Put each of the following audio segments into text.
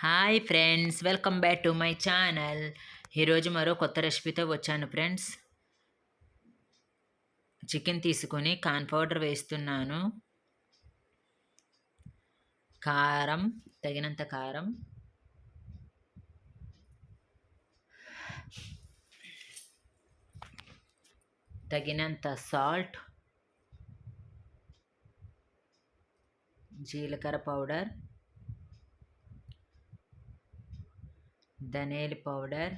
Hi friends, welcome back to my channel. ఈరోజు మరో కొత్త రెసిపీతో వచ్చాను ఫ్రెండ్స్. చికెన్ తీసుకొని కార్న్ పౌడర్ వేస్తున్నాను. కారం, తగినంత కారం, తగినంత సాల్ట్, జీలకర్ర పౌడర్, ధనియాల పౌడర్,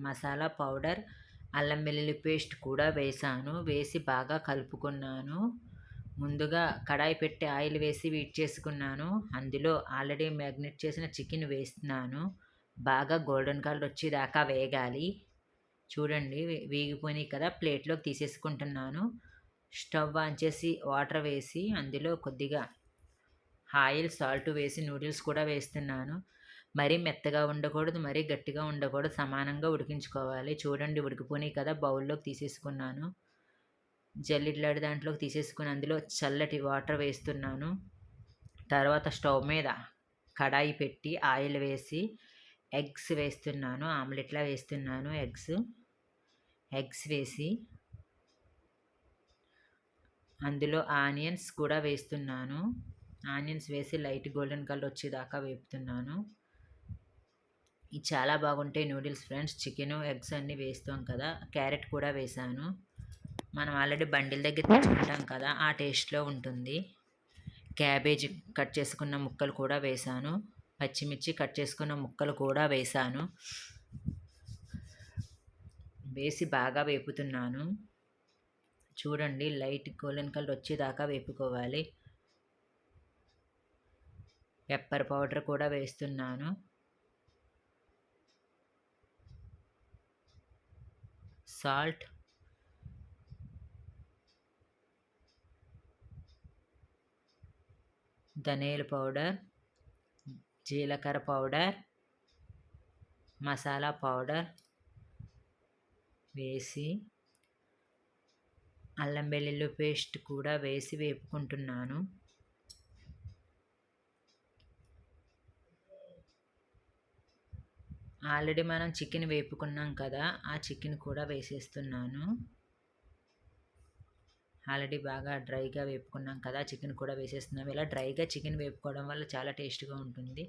మసాలా పౌడర్, అల్లం వెల్లుల్లి పేస్ట్ కూడా వేసి బాగా కలుపుకున్నాను. ముందుగా కడాయి పెట్టి ఆయిల్ వేసి వీట్ చేసుకున్నాను. అందులో ఆల్రెడీ మ్యాగ్నెట్ చేసిన చికెన్ వేస్తున్నాను. బాగా గోల్డెన్ కలర్ వచ్చేదాకా వేగాలి. చూడండి, వేగిపోయినాయి కదా, ప్లేట్లోకి తీసేసుకుంటున్నాను. స్టవ్ ఆన్ చేసి వాటర్ వేసి అందులో కొద్దిగా ఆయిల్, సాల్ట్ వేసి నూడిల్స్ కూడా వేస్తున్నాను. మరీ మెత్తగా ఉండకూడదు, మరీ గట్టిగా ఉండకూడదు, సమానంగా ఉడికించుకోవాలి. చూడండి, ఉడికిపోయినాయి కదా, బౌల్లోకి తీసేసుకున్నాను. జల్లిడ్లాడి దాంట్లోకి తీసేసుకుని అందులో చల్లటి వాటర్ వేస్తున్నాను. తర్వాత స్టవ్ మీద కడాయి పెట్టి ఆయిల్ వేసి ఎగ్స్ వేస్తున్నాను. ఆమ్లెట్లా వేస్తున్నాను. ఎగ్స్ వేసి అందులో ఆనియన్స్ కూడా వేస్తున్నాను. ఆనియన్స్ వేసి లైట్ గోల్డెన్ కలర్ వచ్చేదాకా వేపుతున్నాను. ఇది చాలా బాగుంటాయి నూడిల్స్ ఫ్రెండ్స్. చికెను, ఎగ్స్ అన్నీ వేస్తాం కదా, క్యారెట్ కూడా వేసాను. మనం ఆల్రెడీ బండిల దగ్గర తెచ్చుకుంటాం కదా, ఆ టేస్ట్లో ఉంటుంది. క్యాబేజీ కట్ చేసుకున్న ముక్కలు కూడా వేసాను. పచ్చిమిర్చి కట్ చేసుకున్న ముక్కలు కూడా వేసాను. వేసి బాగా వేపుతున్నాను. చూడండి, లైట్ గోల్డెన్ కలర్ వచ్చేదాకా వేపుకోవాలి. పెప్పర్ పౌడర్ కూడా వేస్తున్నాను. సాల్ట్, ధనియాల పౌడర్, జీలకర్ర పౌడర్, మసాలా పౌడర్ వేసి అల్లం వెల్లుల్లి పేస్ట్ కూడా వేసి వేపుకుంటున్నాను. ఆల్రెడీ మనం చికెన్ వేపుకున్నాం కదా, ఆ చికెన్ కూడా వేసేస్తున్నాను. ఆల్రెడీ బాగా డ్రైగా వేపుకున్నాం కదా, చికెన్ కూడా వేసేస్తున్నాం. ఇలా డ్రైగా చికెన్ వేపుకోవడం వల్ల చాలా టేస్ట్గా ఉంటుంది.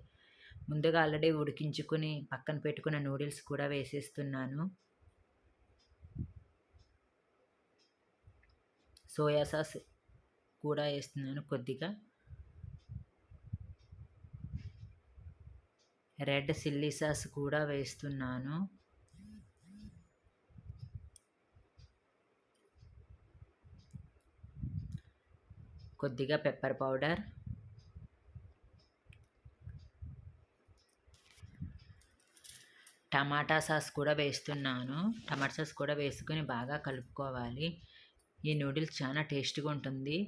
ముందుగా ఆల్రెడీ ఉడికించుకుని పక్కన పెట్టుకున్న నూడిల్స్ కూడా వేసేస్తున్నాను. సోయా సాస్ కూడా వేస్తున్నాను. కొద్దిగా రెడ్ చిల్లీ సాస్ కూడా వేస్తున్నాను. కొద్దిగా పెప్పర్ పౌడర్, టమాటా సాస్ కూడా వేస్తున్నాను. టమాటా సాస్ కూడా వేసుకొని బాగా కలుపుకోవాలి. ఈ నూడిల్స్ చాలా టేస్ట్గా ఉంటుంది.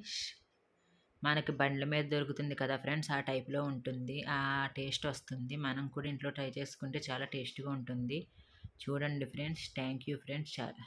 మనకి బండ్ల మీద దొరుకుతుంది కదా ఫ్రెండ్స్, ఆ టైప్లో ఉంటుంది. ఆ టేస్ట్ వస్తుంది. మనం కూడా ఇంట్లో ట్రై చేసుకుంటే చాలా టేస్ట్గా ఉంటుంది. చూడండి ఫ్రెండ్స్. Thank you friends. చాలా